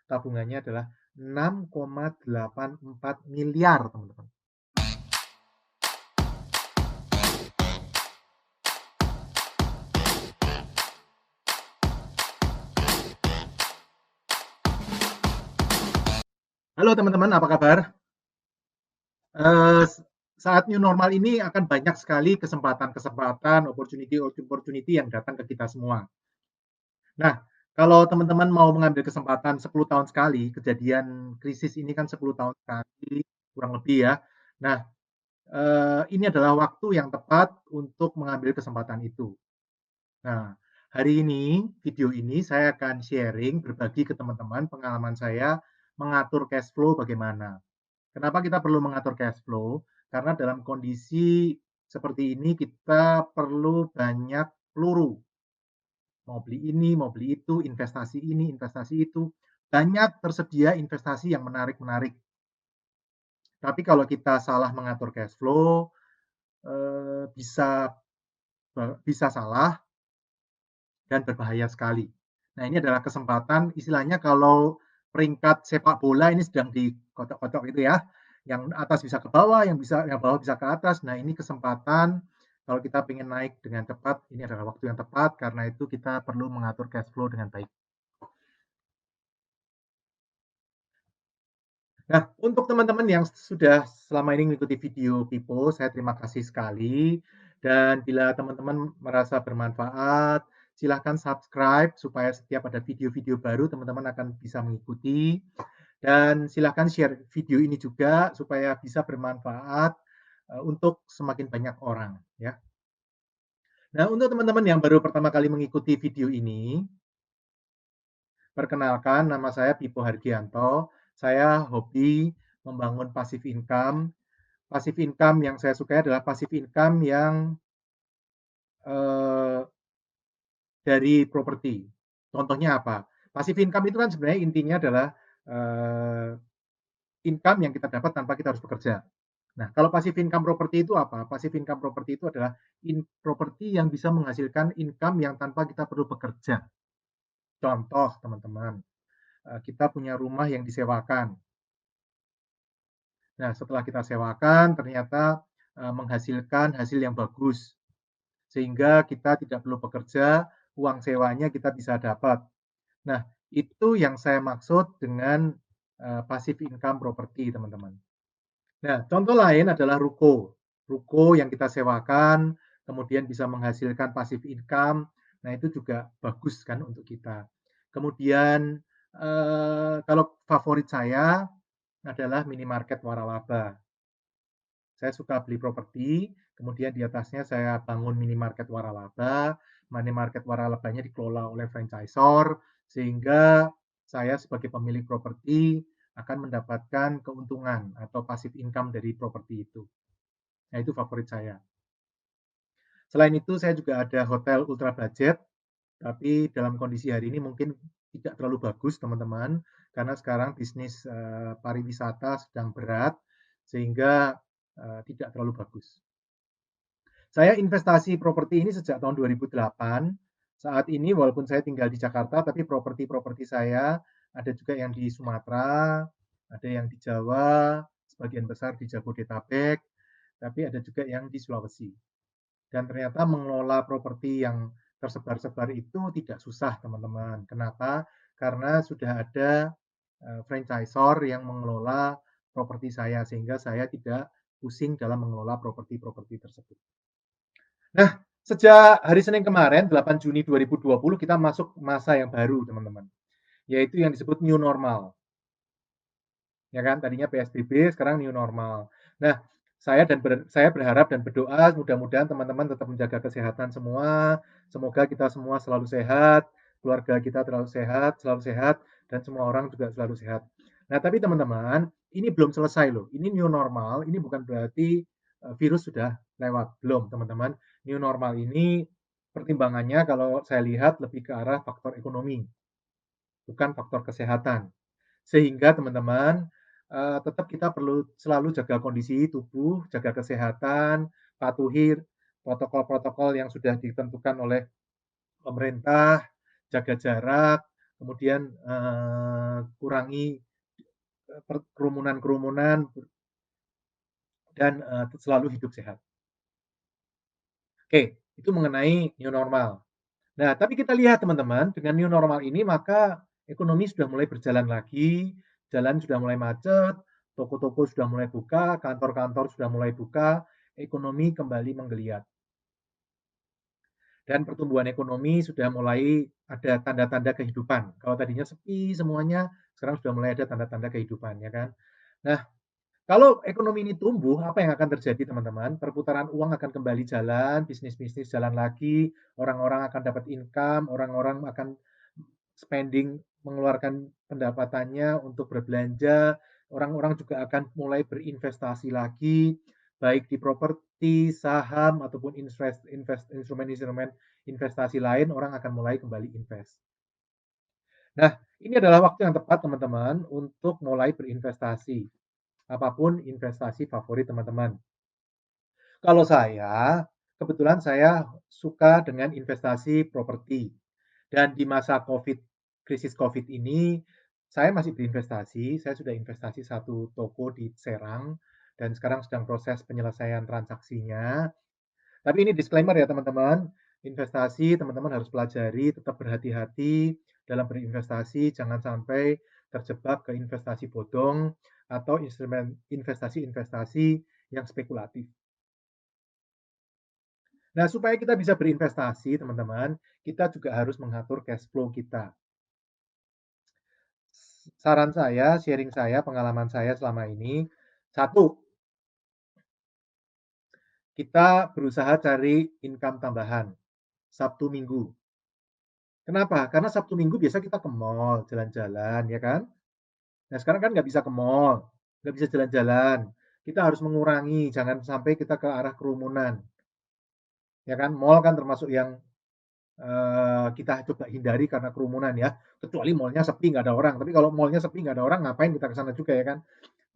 tabungannya adalah 6,84 miliar, teman-teman. Halo teman-teman, apa kabar? Saat new normal ini akan banyak sekali kesempatan-kesempatan, opportunity yang datang ke kita semua. Nah, kalau teman-teman mau mengambil kesempatan 10 tahun sekali, kejadian krisis ini kan 10 tahun sekali, kurang lebih ya. Nah, ini adalah waktu yang tepat untuk mengambil kesempatan itu. Nah, hari ini, video ini saya akan sharing, berbagi ke teman-teman pengalaman saya mengatur cash flow bagaimana. Kenapa kita perlu mengatur cash flow? Karena dalam kondisi seperti ini kita perlu banyak peluru. Mau beli ini, mau beli itu, investasi ini, investasi itu. Banyak tersedia investasi yang menarik-menarik. Tapi kalau kita salah mengatur cash flow, bisa bisa salah dan berbahaya sekali. Nah, ini adalah kesempatan istilahnya kalau peringkat sepak bola ini sedang dikotok-kotok itu ya. Yang atas bisa ke bawah, yang bawah bisa ke atas. Nah, ini kesempatan kalau kita ingin naik dengan cepat, ini adalah waktu yang tepat karena itu kita perlu mengatur cash flow dengan baik. Nah, untuk teman-teman yang sudah selama ini mengikuti video Pipo, saya terima kasih sekali. Dan bila teman-teman merasa bermanfaat, silahkan subscribe supaya setiap ada video-video baru teman-teman akan bisa mengikuti. Dan silahkan share video ini juga supaya bisa bermanfaat untuk semakin banyak orang. Ya. Nah, untuk teman-teman yang baru pertama kali mengikuti video ini, perkenalkan, nama saya Pipo Hargianto. Saya hobi membangun passive income. Passive income yang saya sukai adalah passive income yang eh, dari properti. Contohnya apa? Passive income itu kan sebenarnya intinya adalah eh, income yang kita dapat tanpa kita harus bekerja. Nah, kalau passive income property itu apa? Passive income property itu adalah properti yang bisa menghasilkan income yang tanpa kita perlu bekerja. Contoh, teman-teman, kita punya rumah yang disewakan. Nah, setelah kita sewakan, ternyata menghasilkan hasil yang bagus, sehingga kita tidak perlu bekerja, uang sewanya kita bisa dapat. Nah, itu yang saya maksud dengan passive income property, teman-teman. Nah, contoh lain adalah ruko. Ruko yang kita sewakan, kemudian bisa menghasilkan passive income. Nah, itu juga bagus kan untuk kita. Kemudian, kalau favorit saya adalah minimarket waralaba. Saya suka beli properti, kemudian di atasnya saya bangun minimarket waralaba. Minimarket waralabanya dikelola oleh franchisor, sehingga saya sebagai pemilik properti akan mendapatkan keuntungan atau passive income dari properti itu. Nah, itu favorit saya. Selain itu, saya juga ada hotel ultra budget, tapi dalam kondisi hari ini mungkin tidak terlalu bagus, teman-teman, karena sekarang bisnis pariwisata sedang berat, sehingga tidak terlalu bagus. Saya investasi properti ini sejak tahun 2008. Saat ini walaupun saya tinggal di Jakarta, tapi properti-properti saya ada juga yang di Sumatera, ada yang di Jawa, sebagian besar di Jabodetabek, tapi ada juga yang di Sulawesi. Dan ternyata mengelola properti yang tersebar-sebar itu tidak susah, teman-teman. Kenapa? Karena sudah ada franchisor yang mengelola properti saya, sehingga saya tidak pusing dalam mengelola properti-properti tersebut. Nah, sejak hari Senin kemarin, 8 Juni 2020, kita masuk masa yang baru, teman-teman. Yaitu yang disebut new normal. Ya kan, tadinya PSBB, sekarang new normal. Nah, saya berharap dan berdoa mudah-mudahan teman-teman tetap menjaga kesehatan semua. Semoga kita semua selalu sehat, keluarga kita selalu sehat, dan semua orang juga selalu sehat. Nah, tapi teman-teman, ini belum selesai loh. Ini new normal, ini bukan berarti virus sudah lewat. Belum, teman-teman. New normal ini pertimbangannya kalau saya lihat lebih ke arah faktor ekonomi, bukan faktor kesehatan. Sehingga teman-teman, tetap kita perlu selalu jaga kondisi tubuh, jaga kesehatan, patuhi protokol-protokol yang sudah ditentukan oleh pemerintah, jaga jarak, kemudian kurangi kerumunan-kerumunan dan selalu hidup sehat. Oke, itu mengenai new normal. Nah, tapi kita lihat teman-teman, dengan new normal ini maka ekonomi sudah mulai berjalan lagi, jalan sudah mulai macet, toko-toko sudah mulai buka, kantor-kantor sudah mulai buka, ekonomi kembali menggeliat. Dan pertumbuhan ekonomi sudah mulai ada tanda-tanda kehidupan. Kalau tadinya sepi semuanya, sekarang sudah mulai ada tanda-tanda kehidupan, ya kan? Nah, kalau ekonomi ini tumbuh, apa yang akan terjadi teman-teman? Perputaran uang akan kembali jalan, bisnis-bisnis jalan lagi, orang-orang akan dapat income, orang-orang akan spending, mengeluarkan pendapatannya untuk berbelanja, orang-orang juga akan mulai berinvestasi lagi, baik di properti, saham, ataupun instrumen-instrumen investasi lain, orang akan mulai kembali invest. Nah, ini adalah waktu yang tepat teman-teman untuk mulai berinvestasi. Apapun investasi favorit teman-teman. Kalau saya, kebetulan saya suka dengan investasi properti. Dan di masa COVID, krisis COVID ini, saya masih berinvestasi. Saya sudah investasi satu toko di Serang dan sekarang sedang proses penyelesaian transaksinya. Tapi ini disclaimer ya teman-teman, investasi teman-teman harus pelajari, tetap berhati-hati dalam berinvestasi, jangan sampai terjebak ke investasi bodong atau instrumen investasi-investasi yang spekulatif. Nah, supaya kita bisa berinvestasi, teman-teman, kita juga harus mengatur cash flow kita. Saran saya, sharing saya, pengalaman saya selama ini, satu, kita berusaha cari income tambahan Sabtu Minggu. Kenapa? Karena Sabtu Minggu biasa kita ke mall, jalan-jalan, ya kan? Nah, sekarang kan nggak bisa ke mall, nggak bisa jalan-jalan. Kita harus mengurangi, jangan sampai kita ke arah kerumunan, ya kan? Mall kan termasuk yang kita coba hindari karena kerumunan ya. Kecuali mallnya sepi nggak ada orang. Tapi kalau mallnya sepi nggak ada orang, ngapain kita ke sana juga ya kan?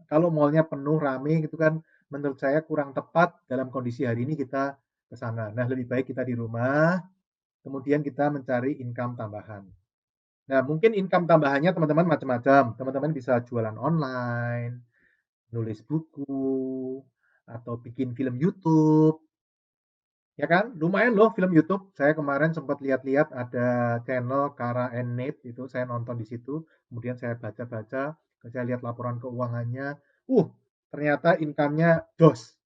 Kalau mallnya penuh rame gitu kan, menurut saya kurang tepat dalam kondisi hari ini kita ke sana. Nah, lebih baik kita di rumah, kemudian kita mencari income tambahan. Nah, mungkin income tambahannya teman-teman macam-macam. Teman-teman bisa jualan online, nulis buku, atau bikin film YouTube, ya kan? Lumayan loh film YouTube. Saya kemarin sempat lihat-lihat ada channel Kara and Nate itu, saya nonton di situ. Kemudian saya baca-baca, saya lihat laporan keuangannya. Ternyata income-nya dos.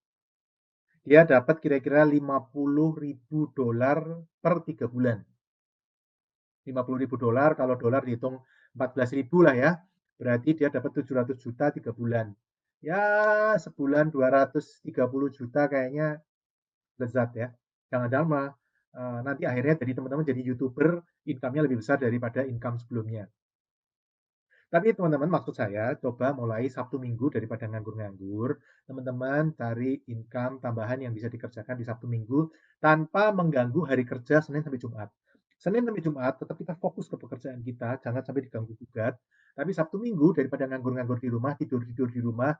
Dia dapat kira-kira $50.000 per 3 bulan. $50.000 kalau dolar dihitung 14.000 lah ya. Berarti dia dapat 700 juta 3 bulan. Ya, sebulan 230 juta kayaknya lezat ya. Jangan-jangan nanti akhirnya jadi teman-teman jadi YouTuber, income-nya lebih besar daripada income sebelumnya. Tapi teman-teman maksud saya coba mulai Sabtu Minggu daripada nganggur-nganggur, teman-teman cari income tambahan yang bisa dikerjakan di Sabtu Minggu tanpa mengganggu hari kerja Senin sampai Jumat. Senin sampai Jumat tetap kita fokus ke pekerjaan kita, jangan sampai diganggu gugat. Tapi Sabtu Minggu daripada nganggur-nganggur di rumah, tidur-tidur di rumah,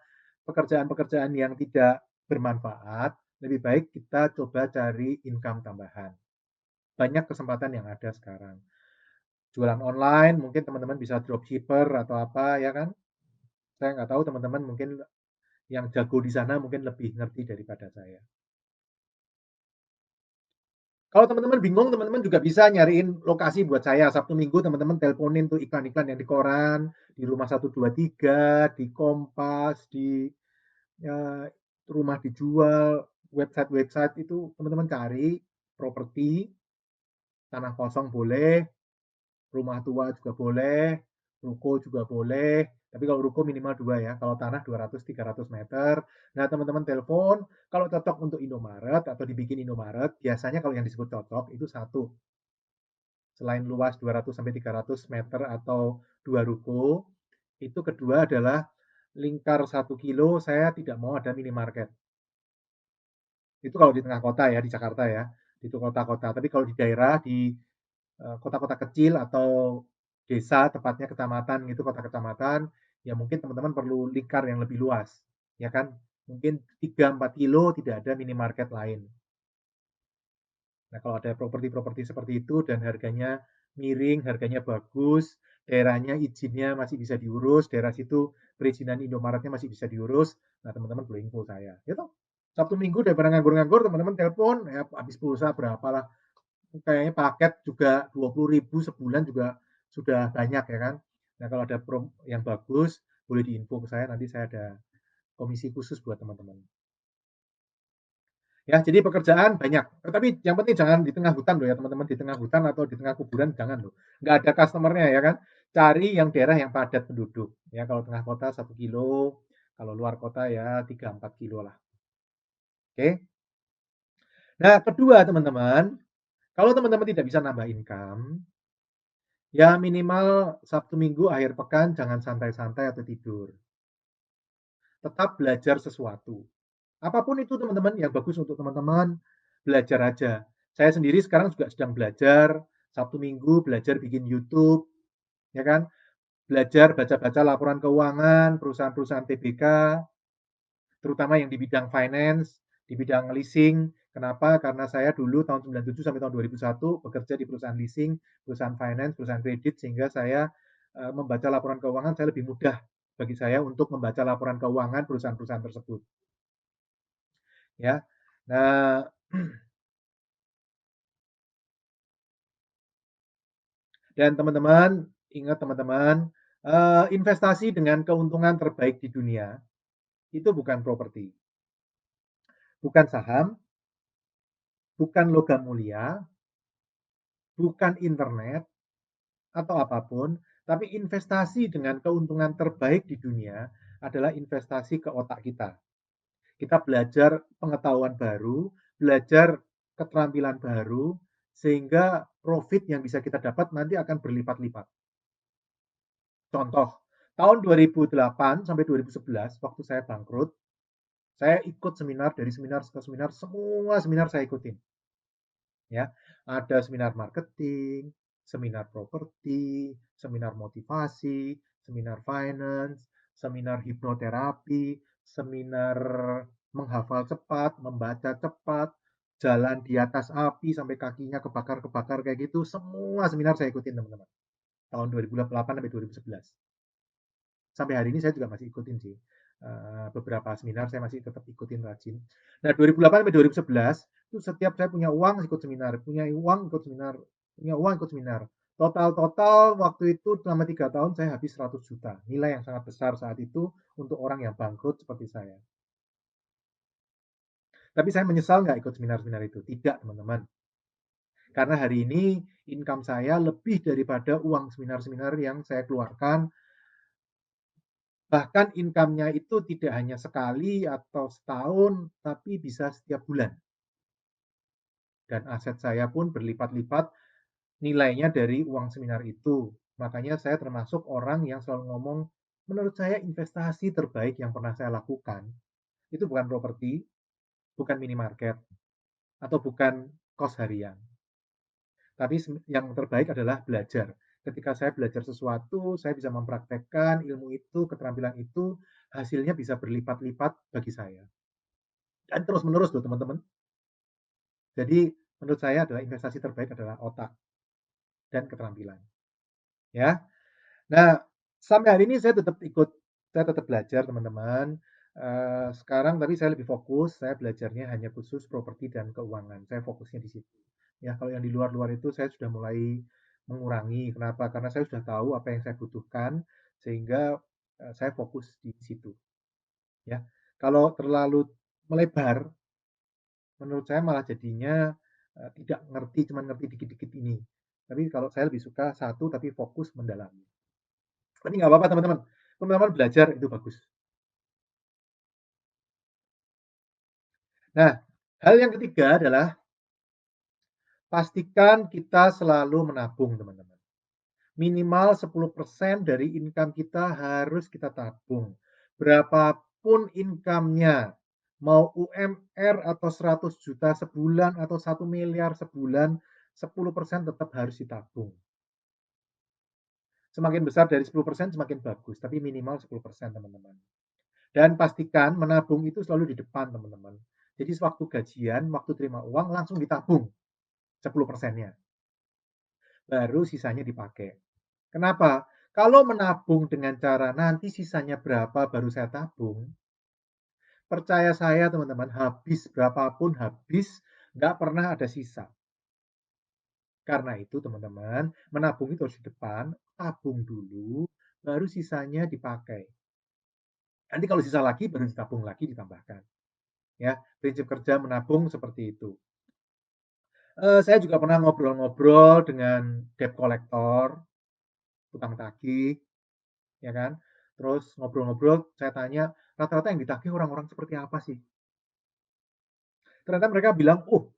pekerjaan-pekerjaan yang tidak bermanfaat, lebih baik kita coba cari income tambahan. Banyak kesempatan yang ada sekarang. Jualan online, mungkin teman-teman bisa dropshipper atau apa ya kan. Saya nggak tahu teman-teman mungkin yang jago di sana mungkin lebih ngerti daripada saya. Kalau teman-teman bingung, teman-teman juga bisa nyariin lokasi buat saya. Sabtu Minggu teman-teman teleponin tuh iklan-iklan yang di koran, di Rumah 123, di Kompas, di ya, rumah dijual, website-website itu teman-teman cari properti, tanah kosong boleh, rumah tua juga boleh, ruko juga boleh. Tapi kalau ruko minimal 2 ya, kalau tanah 200-300 meter. Nah, teman-teman telepon, kalau cocok untuk Indomaret atau dibikin Indomaret, biasanya kalau yang disebut cocok itu satu, selain luas 200 sampai 300 meter atau 2 ruko, itu kedua adalah lingkar 1 kilo saya tidak mau ada minimarket. Itu kalau di tengah kota ya, di Jakarta ya, di kota-kota. Tapi kalau di daerah, di kota-kota kecil atau desa, tepatnya kecamatan gitu, kota kecamatan, ya mungkin teman-teman perlu lingkar yang lebih luas, ya kan? Mungkin 3-4 kilo tidak ada minimarket lain. Nah, kalau ada properti-properti seperti itu dan harganya miring, harganya bagus, daerahnya izinnya masih bisa diurus, daerah situ perizinan Indomaretnya masih bisa diurus, nah teman-teman boleh info saya, gitu. Sabtu Minggu daripada nganggur-nganggur, teman-teman telepon, ya habis pulsa berapalah, kayaknya paket juga 20.000 sebulan juga sudah banyak ya kan. Nah kalau ada yang bagus, boleh diinfo ke saya, nanti saya ada komisi khusus buat teman-teman. Ya, jadi pekerjaan banyak. Tapi yang penting jangan di tengah hutan loh ya teman-teman, di tengah hutan atau di tengah kuburan jangan loh. Nggak ada customernya ya kan. Cari yang daerah yang padat penduduk. Ya, kalau tengah kota 1 kilo, kalau luar kota ya 3-4 kilo lah. Oke. Nah, kedua teman-teman, kalau teman-teman tidak bisa nambah income, ya minimal Sabtu Minggu akhir pekan jangan santai-santai atau tidur. Tetap belajar sesuatu. Apapun itu teman-teman yang bagus untuk teman-teman, belajar aja. Saya sendiri sekarang juga sedang belajar, Sabtu Minggu belajar bikin YouTube, ya kan? Belajar baca-baca laporan keuangan perusahaan-perusahaan TBK, terutama yang di bidang finance, di bidang leasing. Kenapa? Karena saya dulu tahun 97 sampai tahun 2001 bekerja di perusahaan leasing, perusahaan finance, perusahaan kredit, sehingga saya membaca laporan keuangan saya lebih mudah bagi saya untuk membaca laporan keuangan perusahaan-perusahaan tersebut. Ya, nah dan teman-teman, ingat teman-teman, investasi dengan keuntungan terbaik di dunia itu bukan properti, bukan saham, bukan logam mulia, bukan internet atau apapun, tapi investasi dengan keuntungan terbaik di dunia adalah investasi ke otak kita. Kita belajar pengetahuan baru, belajar keterampilan baru, sehingga profit yang bisa kita dapat nanti akan berlipat-lipat. Contoh, tahun 2008 sampai 2011 waktu saya bangkrut, saya ikut seminar dari seminar ke seminar, semua seminar saya ikutin. Ya, ada seminar marketing, seminar properti, seminar motivasi, seminar finance, seminar hipnoterapi, seminar menghafal cepat, membaca cepat, jalan di atas api sampai kakinya kebakar-kebakar kayak gitu, semua seminar saya ikutin teman-teman. Tahun 2008 sampai 2011. Sampai hari ini saya juga masih ikutin sih. Beberapa seminar saya masih tetap ikutin rajin. Nah, 2008 sampai 2011 itu setiap saya punya uang ikut seminar, punya uang ikut seminar, punya uang ikut seminar. Total waktu itu selama 3 tahun saya habis 100 juta. Nilai yang sangat besar saat itu untuk orang yang bangkrut seperti saya. Tapi saya menyesal nggak ikut seminar-seminar itu? Tidak, teman-teman. Karena hari ini income saya lebih daripada uang seminar-seminar yang saya keluarkan. Bahkan income-nya itu tidak hanya sekali atau setahun, tapi bisa setiap bulan. Dan aset saya pun berlipat-lipat nilainya dari uang seminar itu. Makanya saya termasuk orang yang selalu ngomong, menurut saya investasi terbaik yang pernah saya lakukan, itu bukan properti, bukan minimarket, atau bukan kos harian. Tapi yang terbaik adalah belajar. Ketika saya belajar sesuatu, saya bisa mempraktekkan ilmu itu, keterampilan itu, hasilnya bisa berlipat-lipat bagi saya. Dan terus-menerus loh teman-teman. Jadi menurut saya adalah investasi terbaik adalah otak dan keterampilan. Ya. Nah, sampai hari ini saya tetap belajar teman-teman. Sekarang tapi saya lebih fokus, saya belajarnya hanya khusus properti dan keuangan. Saya fokusnya di situ. Ya, kalau yang di luar-luar itu saya sudah mulai mengurangi. Kenapa? Karena saya sudah tahu apa yang saya butuhkan sehingga saya fokus di situ. Ya, kalau terlalu melebar, menurut saya malah jadinya tidak ngerti, cuma ngerti dikit-dikit ini. Tapi kalau saya lebih suka satu tapi fokus mendalami. Tapi nggak apa-apa teman-teman. Teman-teman belajar itu bagus. Nah, hal yang ketiga adalah pastikan kita selalu menabung, teman-teman. Minimal 10% dari income kita harus kita tabung. Berapapun income-nya, mau UMR atau 100 juta sebulan atau 1 miliar sebulan, 10% tetap harus ditabung. Semakin besar dari 10% semakin bagus, tapi minimal 10% teman-teman. Dan pastikan menabung itu selalu di depan teman-teman. Jadi sewaktu gajian, waktu terima uang langsung ditabung 10%-nya. Baru sisanya dipakai. Kenapa? Kalau menabung dengan cara nanti sisanya berapa baru saya tabung, percaya saya teman-teman, habis berapapun habis, nggak pernah ada sisa. Karena itu teman-teman, menabung itu harus di depan, tabung dulu, baru sisanya dipakai. Nanti kalau sisa lagi, baru ditabung lagi, ditambahkan. Ya, prinsip kerja menabung seperti itu. Saya juga pernah ngobrol-ngobrol dengan debt collector, tukang tagih, ya kan. Terus ngobrol-ngobrol, saya tanya, rata-rata yang ditagih orang-orang seperti apa sih? Ternyata mereka bilang, "Oh,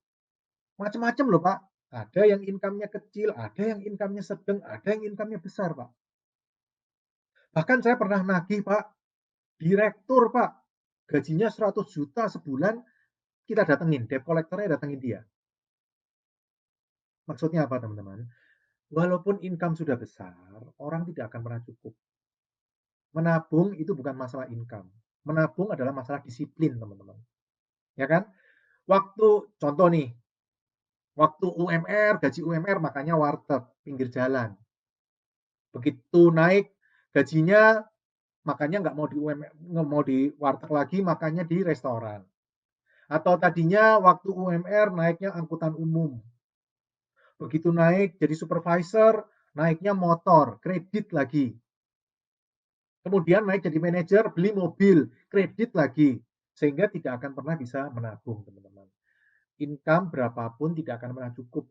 macam-macam loh, Pak. Ada yang income-nya kecil, ada yang income-nya sedang, ada yang income-nya besar, Pak. Bahkan saya pernah nagih, Pak, direktur, Pak. Gajinya 100 juta sebulan, kita datengin, debt collector-nya datengin dia. Maksudnya apa, teman-teman? Walaupun income sudah besar, orang tidak akan pernah cukup. Menabung itu bukan masalah income. Menabung adalah masalah disiplin, teman-teman. Ya kan? Waktu contoh nih, waktu UMR, gaji UMR makanya warteg pinggir jalan. Begitu naik gajinya, makanya nggak mau di UMR, nggak mau di warteg lagi, makanya di restoran. Atau tadinya waktu UMR naiknya angkutan umum. Begitu naik jadi supervisor, naiknya motor, kredit lagi. Kemudian naik jadi manajer, beli mobil, kredit lagi. Sehingga tidak akan pernah bisa menabung, teman-teman. Income berapapun tidak akan pernah cukup.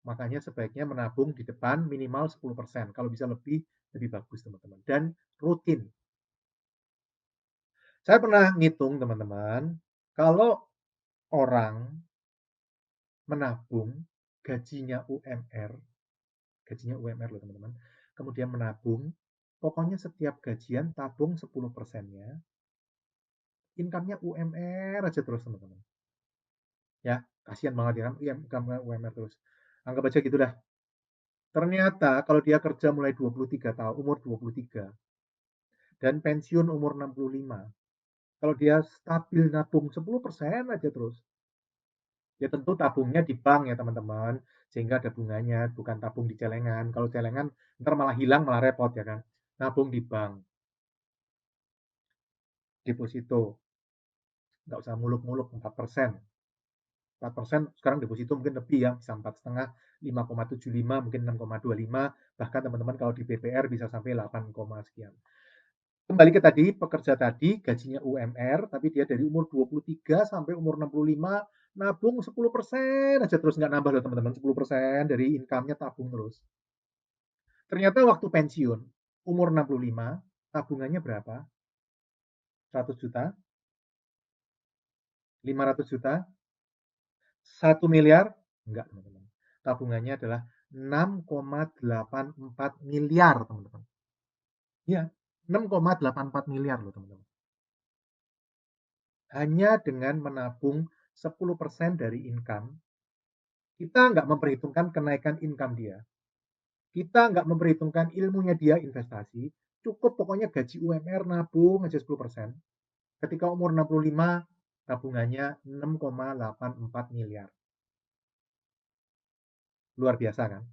Makanya sebaiknya menabung di depan minimal 10%. Kalau bisa lebih bagus, teman-teman. Dan rutin. Saya pernah ngitung, teman-teman, kalau orang menabung gajinya UMR loh, teman-teman. Kemudian menabung, pokoknya setiap gajian tabung 10%-nya, income-nya UMR aja terus, teman-teman. Ya, kasihan banget ya kan, income UMR terus. Anggap aja gitu dah. Ternyata kalau dia kerja mulai 23 tahun, umur 23 dan pensiun umur 65, kalau dia stabil nabung 10% aja terus, ya tentu tabungnya di bank ya teman-teman, sehingga ada bunganya, bukan tabung di celengan. Kalau celengan ntar malah hilang, malah repot ya kan. Nabung di bank, deposito, nggak usah muluk-muluk 4%. 4% sekarang deposito mungkin lebih ya, bisa 4,5, 5,75, mungkin 6,25, bahkan teman-teman kalau di BPR bisa sampai 8, sekian. Kembali ke tadi, pekerja tadi gajinya UMR, tapi dia dari umur 23 sampai umur 65, nabung 10% aja terus, nggak nambah loh teman-teman, 10% dari income-nya tabung terus. Ternyata waktu pensiun, umur 65, tabungannya berapa? 100 juta, 500 juta, 1 miliar? Enggak, teman-teman. Tabungannya adalah 6,84 miliar, teman-teman. Ya, 6,84 miliar loh, teman-teman. Hanya dengan menabung 10% dari income, kita nggak memperhitungkan kenaikan income dia. Kita nggak memperhitungkan ilmunya dia investasi. Cukup pokoknya gaji UMR nabung aja 10%. Ketika umur 65, tabungannya 6,84 miliar. Luar biasa kan?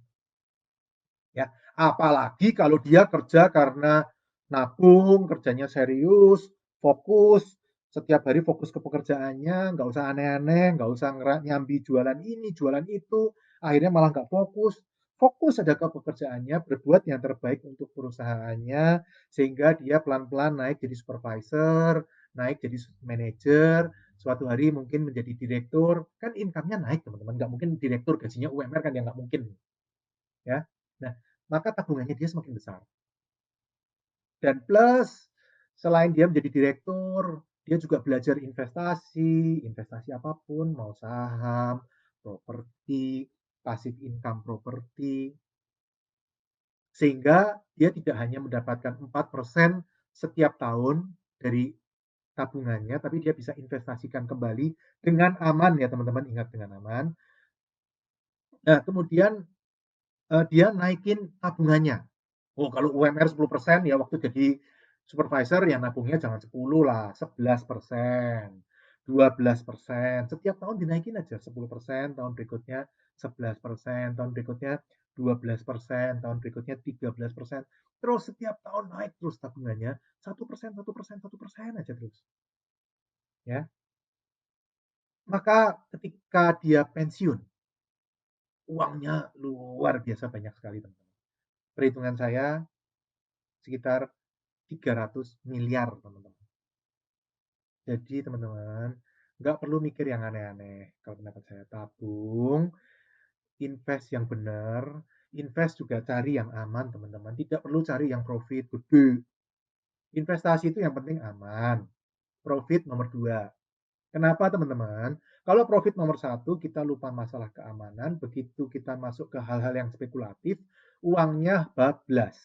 Ya, apalagi kalau dia kerja karena nabung, kerjanya serius, fokus, setiap hari fokus ke pekerjaannya, nggak usah aneh-aneh, nggak usah nyambi jualan ini, jualan itu, akhirnya malah nggak fokus. Fokus ada ke pekerjaannya, berbuat yang terbaik untuk perusahaannya, sehingga dia pelan-pelan naik jadi supervisor, naik jadi manajer, suatu hari mungkin menjadi direktur, kan income-nya naik teman-teman, nggak mungkin direktur gajinya UMR kan, ya nggak mungkin ya. Nah, maka tabungannya dia semakin besar. Dan plus selain dia menjadi direktur, dia juga belajar investasi, investasi apapun, mau saham, properti, passive income properti, sehingga dia tidak hanya mendapatkan 4% setiap tahun dari tabungannya, tapi dia bisa investasikan kembali dengan aman ya teman-teman, ingat dengan aman. Nah, kemudian dia naikin tabungannya. Oh, kalau UMR 10% ya waktu jadi supervisor ya nabungnya jangan 10 lah, 11%, 12%. Setiap tahun dinaikin aja 10%, tahun berikutnya 11%, tahun berikutnya 12%, tahun berikutnya 13%. Terus setiap tahun naik terus tabungannya 1%, 1%, 1% aja terus, ya. Maka ketika dia pensiun, uangnya luar biasa banyak sekali, teman-teman. Perhitungan saya sekitar 300 miliar, teman-teman. Jadi teman-teman, nggak perlu mikir yang aneh-aneh. Kalau pendapat saya, tabung, invest yang benar, invest juga cari yang aman, teman-teman. Tidak perlu cari yang profit gede. Investasi itu yang penting aman. Profit nomor dua. Kenapa teman-teman? Kalau profit nomor satu, kita lupa masalah keamanan. Begitu kita masuk ke hal-hal yang spekulatif, uangnya bablas.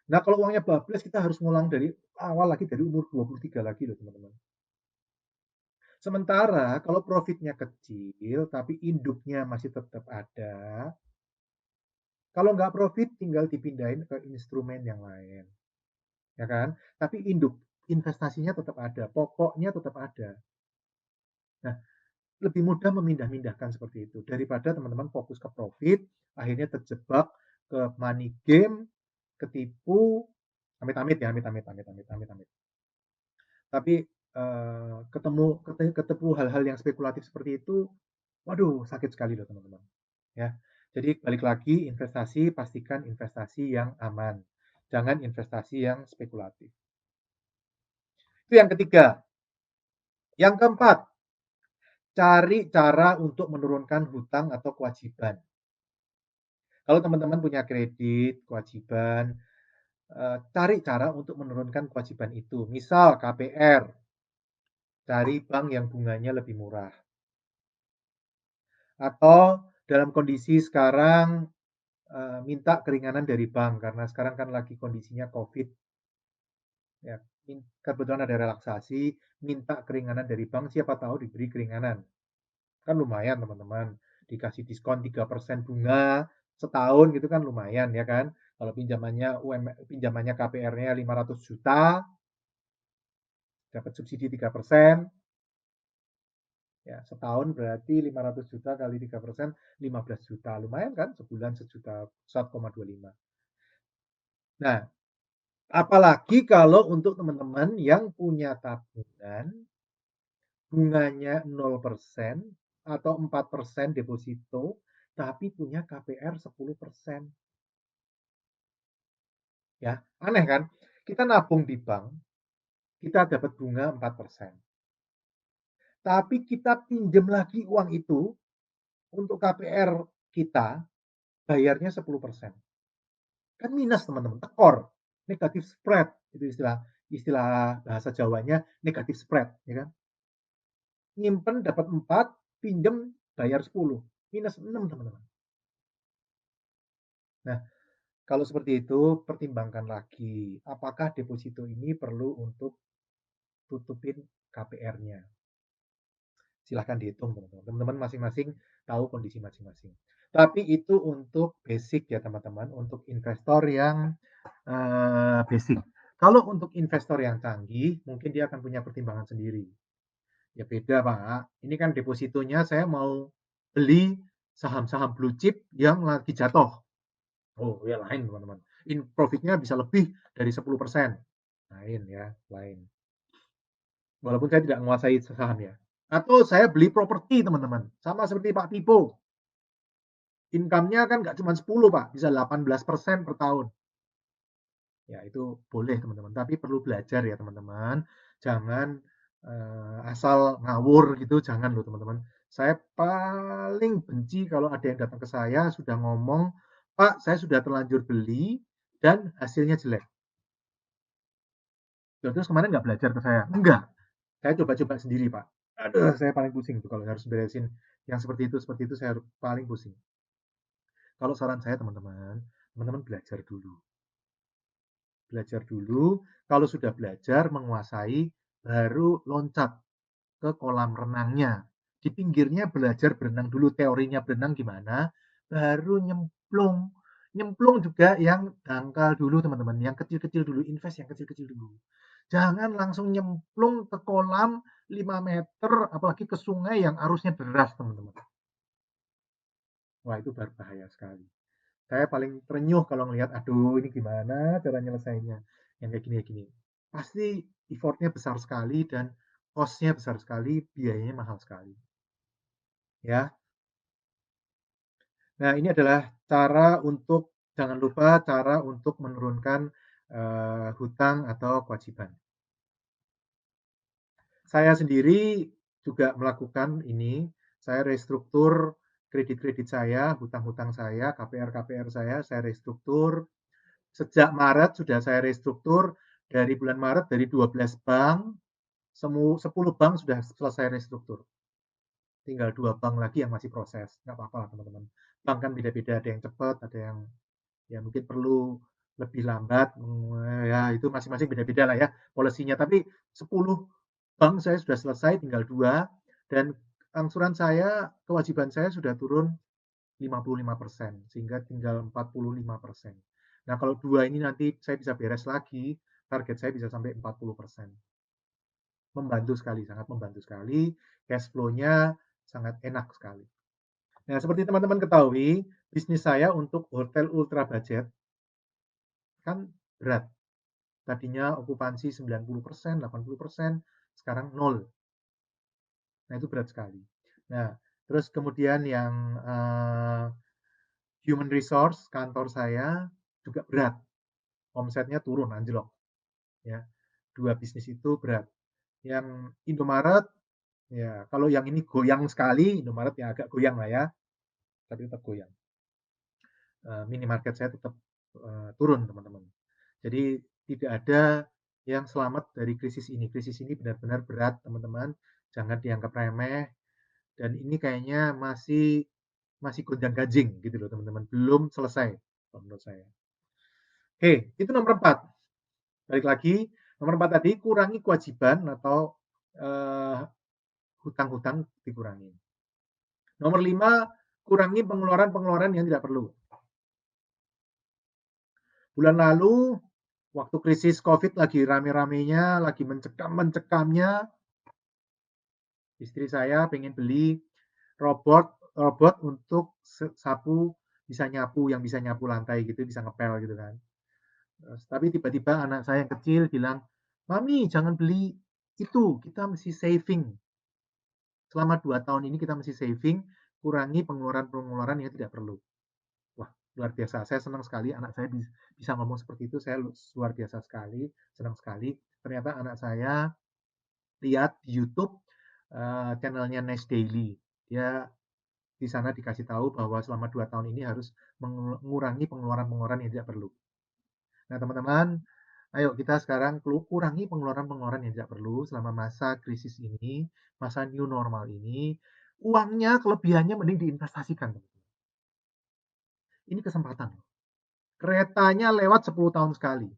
Nah, kalau uangnya bablas, kita harus ngulang dari awal lagi, dari umur 23 lagi loh, teman-teman. Sementara kalau profitnya kecil, tapi induknya masih tetap ada, kalau nggak profit tinggal dipindahin ke instrumen yang lain, ya kan? Tapi induk investasinya tetap ada, pokoknya tetap ada. Nah, lebih mudah memindah-mindahkan seperti itu daripada teman-teman fokus ke profit, akhirnya terjebak ke money game, ketipu, amit-amit ya, amit-amit, amit-amit, amit-amit. Tapi ketemu hal-hal yang spekulatif seperti itu, waduh sakit sekali loh teman-teman. Ya, jadi balik lagi investasi pastikan investasi yang aman, jangan investasi yang spekulatif. Itu yang ketiga. Yang keempat, cari cara untuk menurunkan hutang atau kewajiban. Kalau teman-teman punya kredit, kewajiban, cari cara untuk menurunkan kewajiban itu. Misal KPR, cari bank yang bunganya lebih murah. Atau dalam kondisi sekarang minta keringanan dari bank karena sekarang kan lagi kondisinya COVID ya. Kebetulan ada relaksasi, minta keringanan dari bank, siapa tahu diberi keringanan. Kan lumayan teman-teman, dikasih diskon 3% bunga setahun gitu kan lumayan ya kan. Kalau pinjamannya KPR-nya 500 juta, dapat subsidi 3%, ya setahun berarti 500 juta kali 3%, 15 juta. Lumayan kan, sebulan sejuta, 1,25. Nah, apalagi kalau untuk teman-teman yang punya tabungan, bunganya 0% atau 4% deposito, tapi punya KPR 10%. Ya, aneh kan? Kita nabung di bank, kita dapat bunga 4%. Tapi kita pinjam lagi uang itu untuk KPR kita, bayarnya 10%. Kan minus teman-teman, tekor, negatif spread, itu istilah istilah bahasa Jawanya negatif spread, ya kan? Nyimpen dapat 4, pinjam bayar 10, minus 6 teman-teman. Nah, kalau seperti itu pertimbangkan lagi, apakah deposito ini perlu untuk tutupin KPR-nya. Silahkan dihitung teman-teman. Teman-teman masing-masing tahu kondisi masing-masing. Tapi itu untuk basic ya teman-teman, untuk investor yang basic. Kalau untuk investor yang canggih, mungkin dia akan punya pertimbangan sendiri. Ya beda Pak. Ini kan depositonya saya mau beli saham-saham blue chip yang lagi jatuh. Oh ya lain teman-teman. Profitnya bisa lebih dari 10%. Lain ya, lain. Walaupun saya tidak menguasai saham ya. Atau saya beli properti teman-teman. Sama seperti Pak Pipo. Income-nya kan nggak cuma 10 Pak, bisa 18% per tahun. Ya itu boleh teman-teman, tapi perlu belajar ya teman-teman. Jangan asal ngawur gitu, jangan loh teman-teman. Saya paling benci kalau ada yang datang ke saya sudah ngomong, Pak saya sudah terlanjur beli dan hasilnya jelek. Terus kemarin nggak belajar ke saya? Enggak. Saya coba-coba sendiri Pak. Aduh, saya paling pusing tuh kalau harus beresin yang seperti itu saya paling pusing. Kalau saran saya teman-teman, teman-teman belajar dulu. Belajar dulu, kalau sudah belajar menguasai, baru loncat ke kolam renangnya. Di pinggirnya belajar berenang dulu, teorinya berenang gimana, baru nyemplung. Nyemplung juga yang dangkal dulu teman-teman, yang kecil-kecil dulu, invest yang kecil-kecil dulu. Jangan langsung nyemplung ke kolam 5 meter, apalagi ke sungai yang arusnya deras teman-teman. Wah itu berbahaya sekali. Saya paling terenyuh kalau ngelihat, aduh ini gimana cara nyelesainnya, yang kayak gini. Pasti effort-nya besar sekali dan cost-nya besar sekali, biayanya mahal sekali, ya. Nah, ini adalah jangan lupa cara untuk menurunkan, hutang atau kewajiban. Saya sendiri juga melakukan ini, saya restruktur kredit-kredit saya, hutang-hutang saya, KPR-KPR saya restruktur. Sejak Maret sudah saya restruktur, dari bulan Maret dari 12 bank, 10 bank sudah selesai restruktur. Tinggal 2 bank lagi yang masih proses, nggak apa-apa teman-teman. Bank kan beda-beda, ada yang cepat, ada yang ya mungkin perlu lebih lambat, ya itu masing-masing beda-beda lah ya polisinya. Tapi 10 bank saya sudah selesai, tinggal 2 dan angsuran saya, kewajiban saya sudah turun 55%, sehingga tinggal 45%. Nah, kalau 2 ini nanti saya bisa beres lagi, target saya bisa sampai 40%. Membantu sekali, sangat membantu sekali, cash flow-nya sangat enak sekali. Nah, seperti teman-teman ketahui, bisnis saya untuk hotel ultra budget kan berat. Tadinya okupansi 90%, 80%, sekarang nol. Nah, itu berat sekali. Nah, terus kemudian yang human resource kantor saya juga berat. Omsetnya turun anjlok ya. Dua bisnis itu berat. Yang Indomaret ya kalau yang ini goyang sekali, Indomaret ya agak goyang lah ya, tapi tetap goyang. Minimarket saya tetap turun teman-teman. Jadi tidak ada yang selamat dari krisis ini. Krisis ini benar-benar berat teman-teman. Jangan dianggap remeh. Dan ini kayaknya masih masih gonjang-ganjing gitu loh teman-teman. Belum selesai menurut saya. Oke, itu nomor 4. Balik lagi, nomor 4 tadi kurangi kewajiban atau eh, hutang-hutang dikurangi. Nomor 5, kurangi pengeluaran-pengeluaran yang tidak perlu. Bulan lalu, waktu krisis COVID lagi rame-ramenya, lagi mencekam-mencekamnya, istri saya pengen beli robot robot untuk sapu bisa nyapu yang bisa nyapu lantai gitu, bisa ngepel gitu kan. Terus, tapi tiba-tiba anak saya yang kecil bilang, "Mami, jangan beli itu, kita mesti saving. Selama 2 tahun ini kita mesti saving, kurangi pengeluaran-pengeluaran yang tidak perlu." Wah, luar biasa. Saya senang sekali anak saya bisa ngomong seperti itu. Saya luar biasa sekali, senang sekali. Ternyata anak saya lihat di YouTube channelnya Next Daily. Dia di sana dikasih tahu bahwa selama 2 tahun ini harus mengurangi pengeluaran-pengeluaran yang tidak perlu. Nah, teman-teman, ayo kita sekarang kurangi pengeluaran-pengeluaran yang tidak perlu selama masa krisis ini, masa new normal ini. Uangnya, kelebihannya mending diinvestasikan. Ini kesempatan. Keretanya lewat 10 tahun sekali.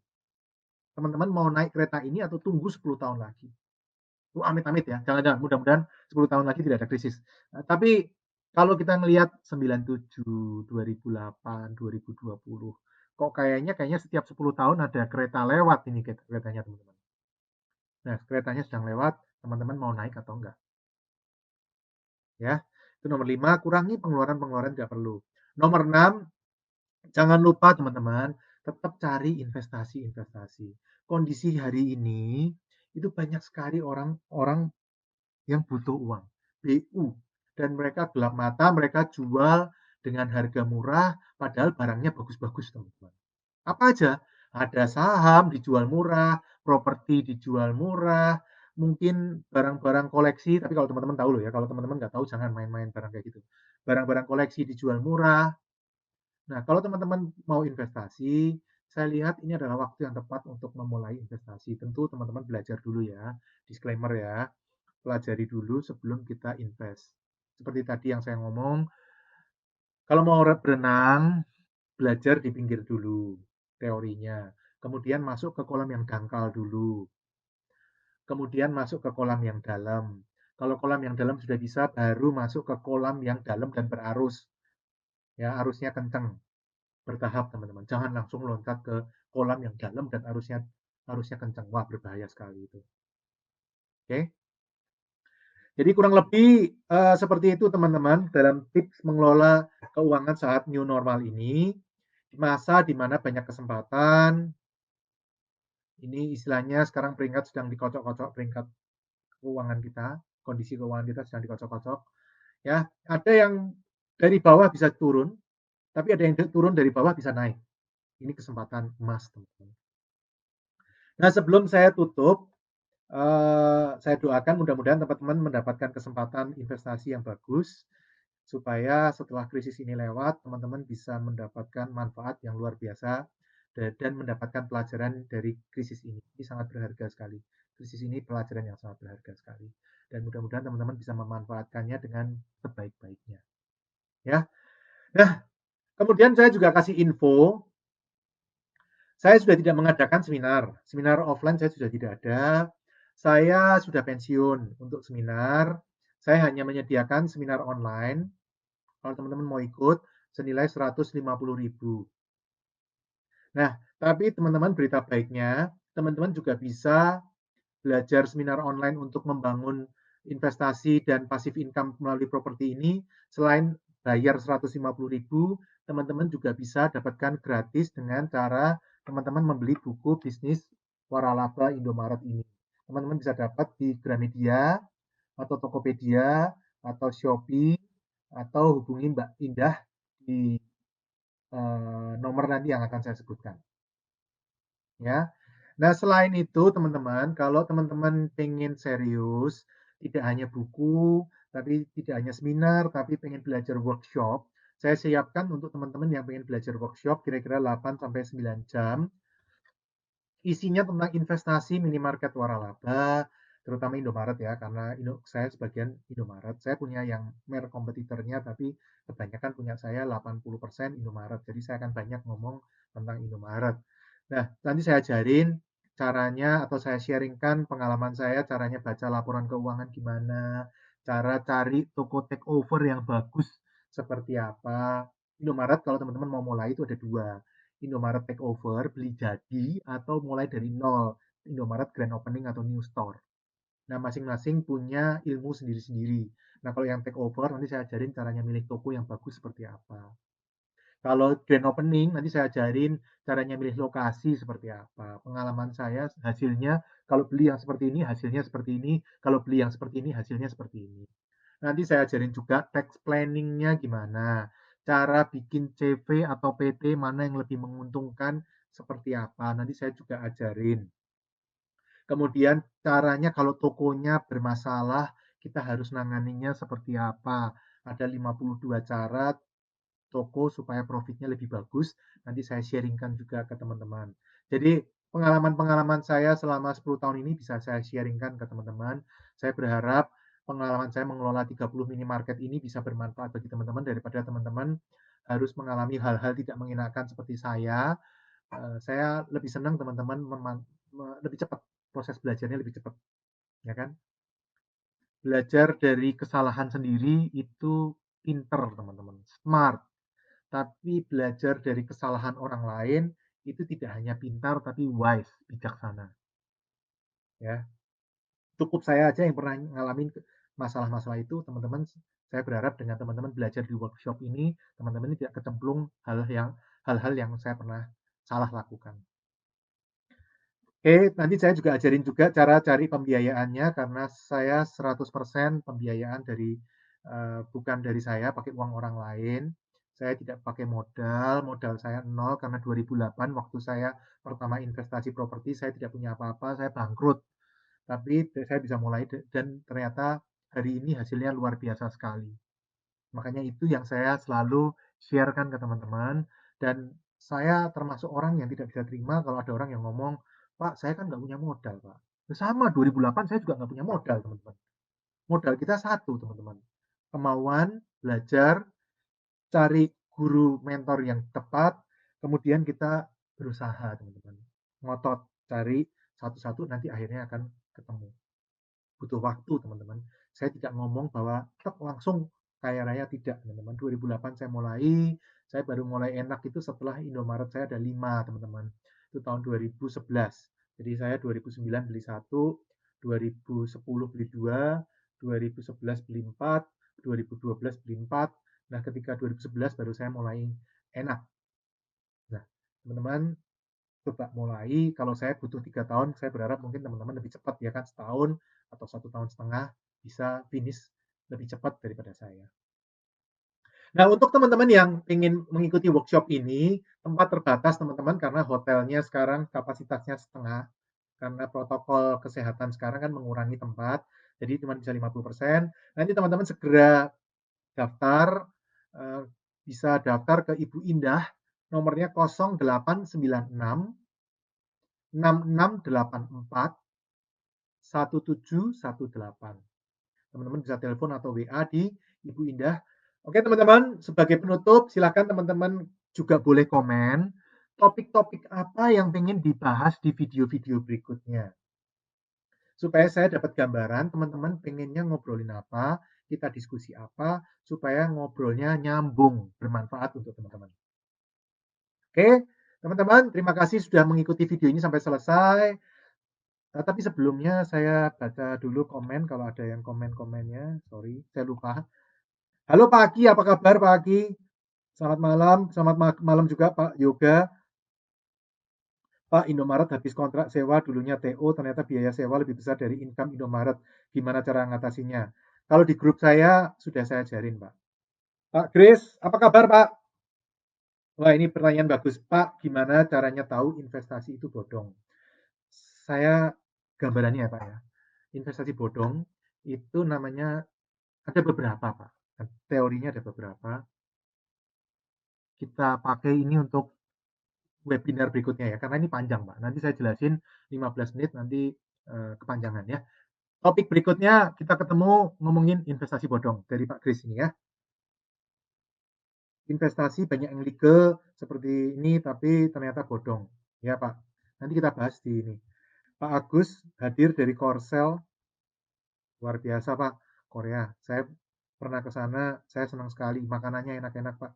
Teman-teman mau naik kereta ini atau tunggu 10 tahun lagi? Amit-amit ya, jangan-jangan, mudah-mudahan 10 tahun lagi tidak ada krisis. Tapi kalau kita ngelihat 97, 2008, 2020, kok kayaknya setiap 10 tahun ada kereta lewat ini keretanya teman-teman. Nah, keretanya sedang lewat, teman-teman mau naik atau enggak? Ya, itu nomor 5, kurangi pengeluaran-pengeluaran tidak perlu. Nomor 6, jangan lupa teman-teman, tetap cari investasi-investasi. Kondisi hari ini itu banyak sekali orang-orang yang butuh uang, BU, dan mereka gelap mata, mereka jual dengan harga murah, padahal barangnya bagus-bagus teman-teman. Apa aja? Ada saham dijual murah, properti dijual murah, mungkin barang-barang koleksi, tapi kalau teman-teman tahu loh ya, kalau teman-teman nggak tahu jangan main-main barang kayak gitu. Barang-barang koleksi dijual murah. Nah, kalau teman-teman mau investasi, saya lihat ini adalah waktu yang tepat untuk memulai investasi. Tentu teman-teman belajar dulu ya, disclaimer ya, pelajari dulu sebelum kita invest. Seperti tadi yang saya ngomong, kalau mau berenang, belajar di pinggir dulu teorinya. Kemudian masuk ke kolam yang dangkal dulu. Kemudian masuk ke kolam yang dalam. Kalau kolam yang dalam sudah bisa, baru masuk ke kolam yang dalam dan berarus. Ya, arusnya kencang, bertahap teman-teman. Jangan langsung loncat ke kolam yang dalam dan arusnya kencang. Wah, berbahaya sekali itu. Oke. Jadi kurang lebih seperti itu teman-teman dalam tips mengelola keuangan saat new normal ini. Di masa di mana banyak kesempatan, ini istilahnya sekarang peringkat sedang dikocok-kocok peringkat keuangan kita, kondisi keuangan kita sedang dikocok-kocok, ya. Ada yang dari bawah bisa turun, tapi ada yang turun dari bawah bisa naik. Ini kesempatan emas, teman-teman. Nah, sebelum saya tutup, saya doakan mudah-mudahan teman-teman mendapatkan kesempatan investasi yang bagus, supaya setelah krisis ini lewat, teman-teman bisa mendapatkan manfaat yang luar biasa dan mendapatkan pelajaran dari krisis ini. Ini sangat berharga sekali. Krisis ini pelajaran yang sangat berharga sekali. Dan mudah-mudahan teman-teman bisa memanfaatkannya dengan sebaik-baiknya. Ya. Nah, kemudian saya juga kasih info, saya sudah tidak mengadakan seminar. Seminar offline saya sudah tidak ada. Saya sudah pensiun untuk seminar. Saya hanya menyediakan seminar online. Kalau teman-teman mau ikut, senilai 150.000. Nah, tapi teman-teman berita baiknya, teman-teman juga bisa belajar seminar online untuk membangun investasi dan passive income melalui properti ini. Selain bayar 150.000, teman-teman juga bisa dapatkan gratis dengan cara teman-teman membeli buku bisnis waralaba Indomaret ini. Teman-teman bisa dapat di Gramedia atau Tokopedia atau Shopee atau hubungi Mbak Indah di nomor nanti yang akan saya sebutkan. Ya. Nah, selain itu, teman-teman, kalau teman-teman pengen serius, tidak hanya buku, tapi tidak hanya seminar, tapi pengen belajar workshop, saya siapkan untuk teman-teman yang pengen belajar workshop kira-kira 8 sampai 9 jam. Isinya tentang investasi minimarket waralaba, terutama Indomaret ya, karena saya sebagian Indomaret. Saya punya yang merek kompetitornya, tapi kebanyakan punya saya 80% Indomaret. Jadi saya akan banyak ngomong tentang Indomaret. Nah, nanti saya ajarin caranya atau saya sharingkan pengalaman saya, caranya baca laporan keuangan gimana, cara cari toko take over yang bagus seperti apa. Indomaret kalau teman-teman mau mulai itu ada dua. Indomaret Takeover, beli jadi, atau mulai dari nol, Indomaret Grand Opening atau New Store. Nah, masing-masing punya ilmu sendiri-sendiri. Nah, kalau yang takeover, nanti saya ajarin caranya milih toko yang bagus seperti apa. Kalau grand opening, nanti saya ajarin caranya milih lokasi seperti apa. Pengalaman saya, hasilnya, kalau beli yang seperti ini, hasilnya seperti ini. Kalau beli yang seperti ini, hasilnya seperti ini. Nanti saya ajarin juga tax planning-nya gimana. Cara bikin CV atau PT mana yang lebih menguntungkan seperti apa. Nanti saya juga ajarin. Kemudian caranya kalau tokonya bermasalah, kita harus nanganinya seperti apa. Ada 52 cara toko supaya profitnya lebih bagus. Nanti saya sharingkan juga ke teman-teman. Jadi pengalaman-pengalaman saya selama 10 tahun ini bisa saya sharingkan ke teman-teman. Saya berharap pengalaman saya mengelola 30 minimarket ini bisa bermanfaat bagi teman-teman daripada teman-teman harus mengalami hal-hal tidak mengenakan seperti saya. Saya lebih senang teman-teman lebih cepat, proses belajarnya lebih cepat, ya kan? Belajar dari kesalahan sendiri itu pinter, teman-teman, smart. Tapi belajar dari kesalahan orang lain itu tidak hanya pintar tapi wise, bijaksana. Ya, cukup saya aja yang pernah ngalamin masalah-masalah itu, teman-teman. Saya berharap dengan teman-teman belajar di workshop ini, teman-teman ini tidak kecemplung hal-hal yang saya pernah salah lakukan. Oke, nanti saya juga ajarin juga cara cari pembiayaannya karena saya 100% pembiayaan dari bukan dari saya, pakai uang orang lain. Saya tidak pakai modal, modal saya nol karena 2008 waktu saya pertama investasi properti, saya tidak punya apa-apa, saya bangkrut. Tapi saya bisa mulai dan ternyata hari ini hasilnya luar biasa sekali. Makanya itu yang saya selalu sharekan ke teman-teman dan saya termasuk orang yang tidak bisa terima kalau ada orang yang ngomong, Pak, saya kan nggak punya modal, Pak. Sama 2008 saya juga nggak punya modal, teman-teman. Modal kita satu, teman-teman. Kemauan, belajar, cari guru mentor yang tepat, kemudian kita berusaha, teman-teman. Ngotot, cari satu-satu, nanti akhirnya akan ketemu. Butuh waktu, teman-teman. Saya tidak ngomong bahwa langsung kaya raya, tidak, teman-teman. 2008 saya mulai, saya baru mulai enak itu setelah Indomaret saya ada 5, teman-teman. Itu tahun 2011. Jadi saya 2009 beli 1, 2010 beli 2, 2011 beli 4, 2012 beli 4. Nah, ketika 2011 baru saya mulai enak. teman-teman coba mulai. Kalau saya butuh 3 tahun, saya berharap mungkin teman-teman lebih cepat ya kan, setahun atau 1,5 tahun bisa finish lebih cepat daripada saya. Nah, untuk teman-teman yang ingin mengikuti workshop ini, tempat terbatas teman-teman karena hotelnya sekarang kapasitasnya setengah, karena protokol kesehatan sekarang kan mengurangi tempat, jadi cuma bisa 50%. Nanti teman-teman segera daftar, bisa daftar ke Ibu Indah, nomornya 0896 6684 1718. Teman-teman bisa telepon atau WA di Ibu Indah. Oke teman-teman, sebagai penutup silakan teman-teman juga boleh komen topik-topik apa yang ingin dibahas di video-video berikutnya. Supaya saya dapat gambaran teman-teman pengennya ngobrolin apa, kita diskusi apa, supaya ngobrolnya nyambung, bermanfaat untuk teman-teman. Oke, teman-teman, terima kasih sudah mengikuti video ini sampai selesai. Tapi sebelumnya saya baca dulu komen kalau ada yang komen-komennya. Sorry, saya lupa. Halo Pak Aki, apa kabar Pak Aki? Selamat malam juga Pak Yoga. Pak, Indomaret habis kontrak sewa dulunya TO, ternyata biaya sewa lebih besar dari income Indomaret. Gimana cara ngatasinya? Kalau di grup saya sudah saya ajarin Pak. Pak Grace, apa kabar Pak? Wah ini pertanyaan bagus Pak, gimana caranya tahu investasi itu bodong? Saya gambarannya ya Pak ya. Investasi bodong itu namanya ada beberapa Pak. Teorinya ada beberapa. Kita pakai ini untuk webinar berikutnya ya, karena ini panjang Pak. Nanti saya jelasin 15 menit, nanti kepanjangan ya. Topik berikutnya kita ketemu ngomongin investasi bodong dari Pak Kris ini ya. Investasi banyak yang legal seperti ini, tapi ternyata bodong. Ya Pak, nanti kita bahas di ini. Pak Agus hadir dari Korsel, luar biasa Pak, Korea. Saya pernah ke sana, saya senang sekali. Makanannya enak-enak Pak.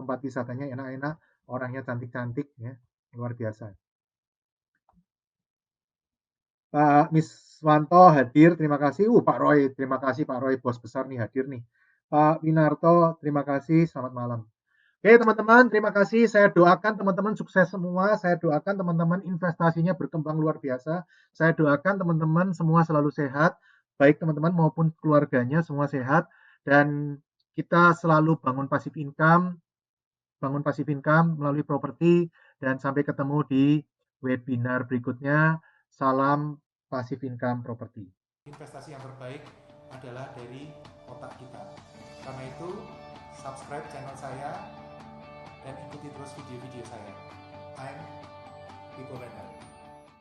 Tempat wisatanya enak-enak, orangnya cantik-cantik ya, luar biasa. Pak Miswanto hadir, terima kasih. Pak Roy, terima kasih Pak Roy, bos besar nih hadir nih. Pak Winarto, terima kasih, selamat malam. Oke teman-teman, terima kasih. Saya doakan teman-teman sukses semua. Saya doakan teman-teman investasinya berkembang luar biasa. Saya doakan teman-teman semua selalu sehat, baik teman-teman maupun keluarganya semua sehat. Dan kita selalu bangun pasif income melalui properti. Dan sampai ketemu di webinar berikutnya. Salam pasif income properti. Investasi yang terbaik adalah dari otak kita. Karena itu, subscribe channel saya dan ikuti terus video-video saya. I'm Viko Lendar.